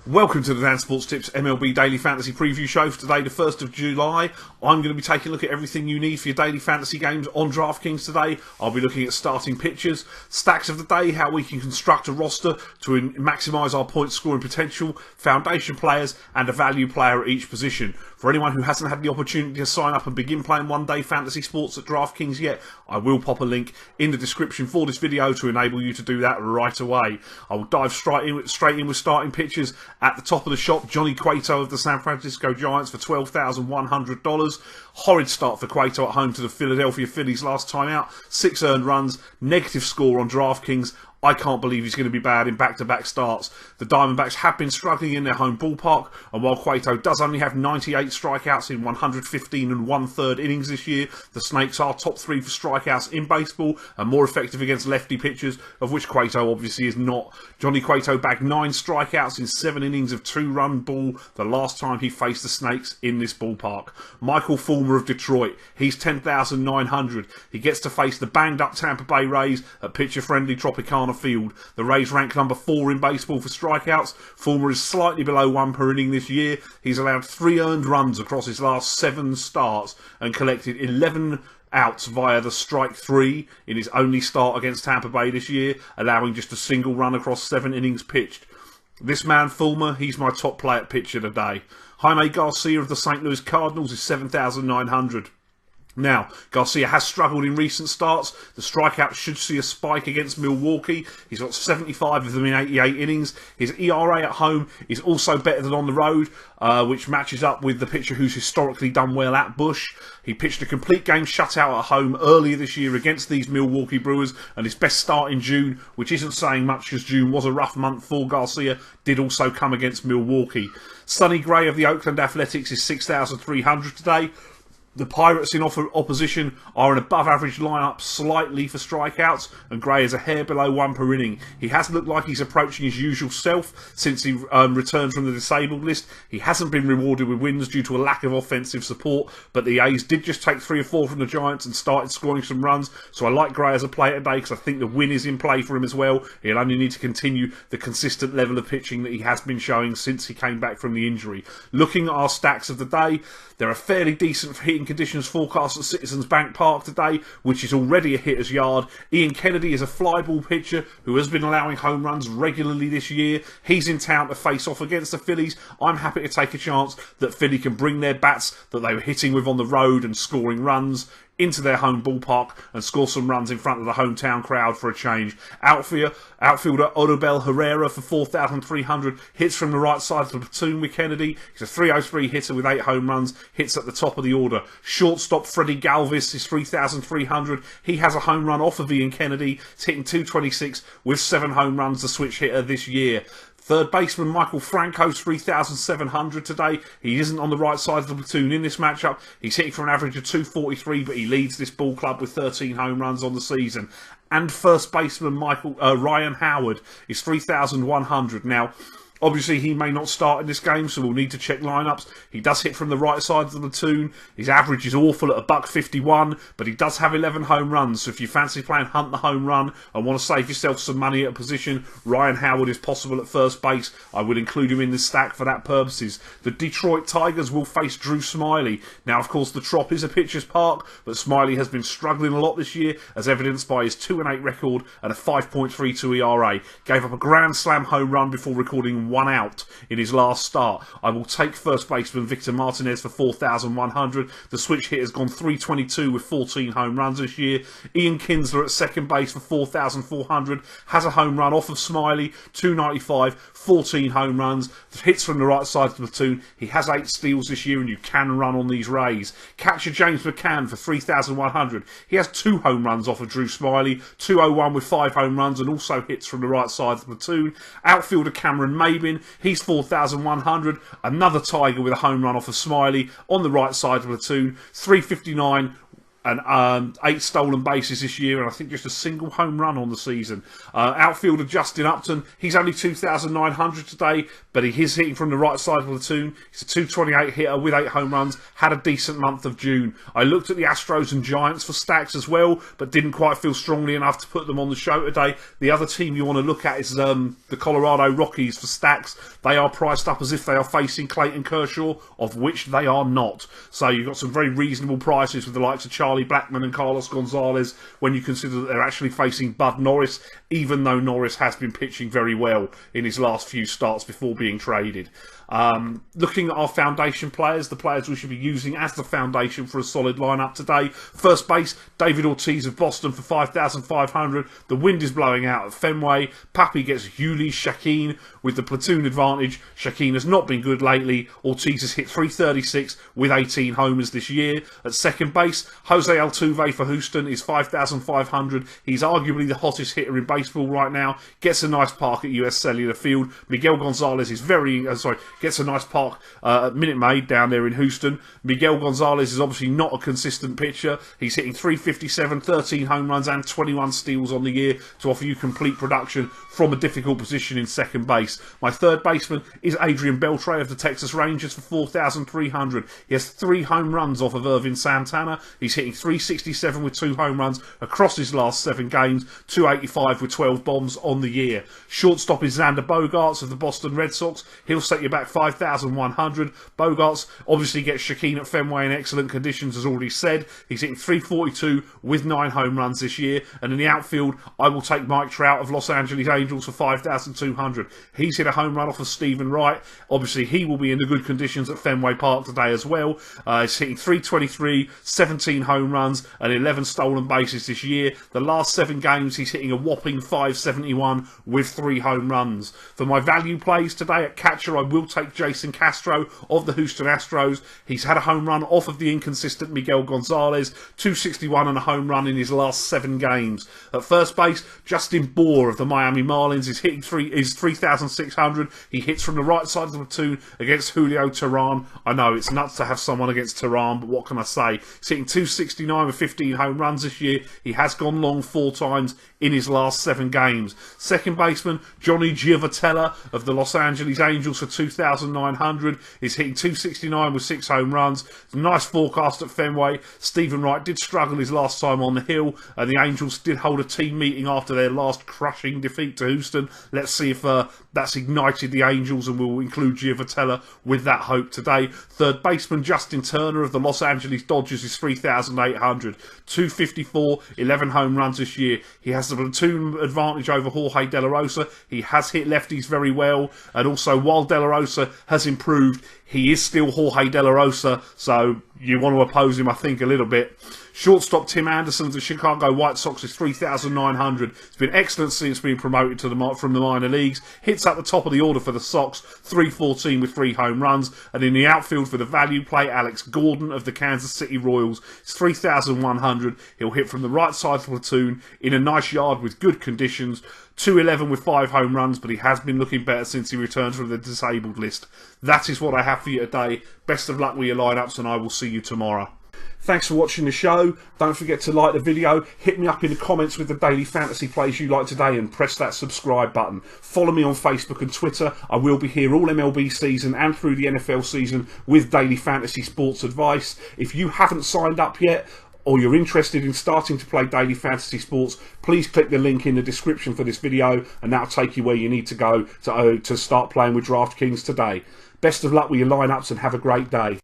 Welcome to the Dan Sports Tips MLB Daily Fantasy Preview Show for today, the 1st of July. I'm going to be taking a look at everything you need for your daily fantasy games on DraftKings today. I'll be looking at starting pitchers, stacks of the day, how we can construct a roster to maximise our point scoring potential, foundation players, and a value player at each position. For anyone who hasn't had the opportunity to sign up and begin playing one-day fantasy sports at DraftKings yet, I will pop a link in the description for this video to enable you to do that right away. I will dive straight in with starting pitchers. At the top of the shop, Johnny Cueto of the San Francisco Giants for $12,100. Horrid start for Cueto at home to the Philadelphia Phillies last time out. 6 earned runs, negative score on DraftKings. I can't believe he's going to be bad in back-to-back starts. The Diamondbacks have been struggling in their home ballpark, and while Cueto does only have 98 strikeouts in 115 and one-third innings this year, the Snakes are top 3 for strikeouts in baseball and more effective against lefty pitchers, of which Cueto obviously is not. Johnny Cueto bagged 9 strikeouts in 7 innings of 2-run ball the last time he faced the Snakes in this ballpark. Michael Fulmer of Detroit, he's $10,900. He gets to face the banged-up Tampa Bay Rays at pitcher-friendly Tropicana Field. The Rays rank number 4 in baseball for strikeouts. Fulmer is slightly below 1 per inning this year. He's allowed 3 earned runs across his last 7 starts and collected 11 outs via the strike 3 in his only start against Tampa Bay this year, allowing just a single run across 7 innings pitched. This man Fulmer, he's my top play at pitcher today. Jaime Garcia of the St. Louis Cardinals is $7,900. Now, Garcia has struggled in recent starts. The strikeouts should see a spike against Milwaukee. He's got 75 of them in 88 innings. His ERA at home is also better than on the road, which matches up with the pitcher who's historically done well at Busch. He pitched a complete game shutout at home earlier this year against these Milwaukee Brewers, and his best start in June, which isn't saying much because June was a rough month for Garcia, did also come against Milwaukee. Sonny Gray of the Oakland Athletics is $6,300 today. The Pirates in opposition are an above-average lineup slightly for strikeouts, and Gray is a hair below 1 per inning. He has looked like he's approaching his usual self since he returned from the disabled list. He hasn't been rewarded with wins due to a lack of offensive support, but the A's did just take 3 or 4 from the Giants and started scoring some runs, so I like Gray as a play today because I think the win is in play for him as well. He'll only need to continue the consistent level of pitching that he has been showing since he came back from the injury. Looking at our stacks of the day, there are fairly decent hitting conditions forecast at Citizens Bank Park today, which is already a hitter's yard. Ian Kennedy is a fly ball pitcher who has been allowing home runs regularly this year. He's in town to face off against the Phillies. I'm happy to take a chance that Philly can bring their bats that they were hitting with on the road and scoring runs into their home ballpark and score some runs in front of the hometown crowd for a change. Outfielder Odubel Herrera for $4,300 hits from the right side of the platoon with Kennedy. He's a .303 hitter with 8 home runs, hits at the top of the order. Shortstop Freddie Galvis is $3,300. He has a home run off of Ian Kennedy. He's hitting .226 with 7 home runs, the switch hitter this year. Third baseman Michael Franco's $3,700 today. He isn't on the right side of the platoon in this matchup. He's hitting for an average of .243, but he leads this ball club with 13 home runs on the season. And first baseman Ryan Howard is $3,100. Now, obviously, he may not start in this game, so we'll need to check lineups. He does hit from the right side of the platoon. His average is awful at $1.51, but he does have 11 home runs. So if you fancy playing Hunt the home run and want to save yourself some money at a position, Ryan Howard is possible at first base. I would include him in the stack for that purposes. The Detroit Tigers will face Drew Smyly. Now, of course, the Trop is a pitcher's park, but Smyly has been struggling a lot this year, as evidenced by his 2-8 record and a 5.32 ERA. Gave up a grand slam home run before recording 1 out in his last start. I will take first baseman Victor Martinez for $4,100. The switch hit has gone .322 with 14 home runs this year. Ian Kinsler at second base for $4,400 has a home run off of Smyly, .295, 14 home runs, hits from the right side of the platoon. He has 8 steals this year, and you can run on these Rays. Catcher James McCann for $3,100. He has 2 home runs off of Drew Smyly, .201 with 5 home runs, and also hits from the right side of the platoon. Outfielder Cameron Maybin, he's $4,100. Another Tiger with a home run off of Smyly on the right side of the platoon, .359. and 8 stolen bases this year, and I think just a single home run on the season. Outfielder Justin Upton, he's only 2,900 today, but he is hitting from the right side of the platoon. He's a 228 hitter with 8 home runs, had a decent month of June. I looked at the Astros and Giants for stacks as well, but didn't quite feel strongly enough to put them on the show today. The other team you want to look at is the Colorado Rockies for stacks. They are priced up as if they are facing Clayton Kershaw, of which they are not. So you've got some very reasonable prices with the likes of Charlie Blackmon and Carlos Gonzalez when you consider that they're actually facing Bud Norris, even though Norris has been pitching very well in his last few starts before being traded. Looking at our foundation players, the players we should be using as the foundation for a solid lineup today. First base, David Ortiz of Boston for 5,500. The wind is blowing out at Fenway. Papi gets Yuli Shakeen with the platoon advantage. Shakeen has not been good lately. Ortiz has hit 336 with 18 homers this year. At second base, Jose Altuve for Houston is 5,500. He's arguably the hottest hitter in baseball right now. Gets a nice park at US Cellular Field. Miguel Gonzalez is gets a nice park at Minute Maid down there in Houston. Miguel Gonzalez is obviously not a consistent pitcher. He's hitting 357, 13 home runs and 21 steals on the year to offer you complete production from a difficult position in second base. My third baseman is Adrian Beltre of the Texas Rangers for 4,300. He has 3 home runs off of Irvin Santana. He's hitting 367 with 2 home runs across his last 7 games, 285 with 12 bombs on the year. Shortstop is Xander Bogaerts of the Boston Red Sox. He'll set you back 5,100. Bogaerts obviously gets Shakeen at Fenway in excellent conditions, as already said. He's hitting 342 with 9 home runs this year. And in the outfield, I will take Mike Trout of Los Angeles Angels for 5,200. He's hit a home run off of Stephen Wright. Obviously, he will be in the good conditions at Fenway Park today as well. He's hitting 323, 17 home runs, and 11 stolen bases this year. The last 7 games, he's hitting a whopping 571 with 3 home runs. For my value plays today at catcher, I will take Jason Castro of the Houston Astros. He's had a home run off of the inconsistent Miguel Gonzalez, 261 and a home run in his last 7 games. At first base, Justin Bour of the Miami Marlins is hitting 3,600. He hits from the right side of the platoon against Julio Teheran. I know it's nuts to have someone against Teheran, but what can I say? He's hitting 269 with 15 home runs this year. He has gone long 4 times in his last 7 games. Second baseman Johnny Giavotella of the Los Angeles Angels for 2,900 is hitting 269 with 6 home runs. Nice forecast at Fenway. Stephen Wright did struggle his last time on the hill, and the Angels did hold a team meeting after their last crushing defeat to Houston. Let's see if that's ignited the Angels, and we'll include Giavotella with that hope today. Third baseman Justin Turner of the Los Angeles Dodgers is 3,800. 254, 11 home runs this year. He has the platoon advantage over Jorge De La Rosa. He has hit lefties very well, and also while De La Rosa has improved, he is still Jorge De La Rosa, so you want to oppose him, I think, a little bit. Shortstop Tim Anderson of the Chicago White Sox is 3,900. It's been excellent since being promoted from the minor leagues. Hits at the top of the order for the Sox, 314 with 3 home runs. And in the outfield for the value play, Alex Gordon of the Kansas City Royals is 3,100. He'll hit from the right side of the platoon in a nice yard with good conditions. 211 with 5 home runs, but he has been looking better since he returned from the disabled list. That is what I have for you today. Best of luck with your lineups, and I will see you tomorrow. Thanks for watching the show. Don't forget to like the video, hit me up in the comments with the daily fantasy plays you like today, and press that subscribe button. Follow me on Facebook and Twitter. I will be here all MLB season and through the NFL season with daily fantasy sports advice. If you haven't signed up yet, or you're interested in starting to play daily fantasy sports, please click the link in the description for this video, and that'll take you where you need to go to start playing with DraftKings today. Best of luck with your lineups, and have a great day.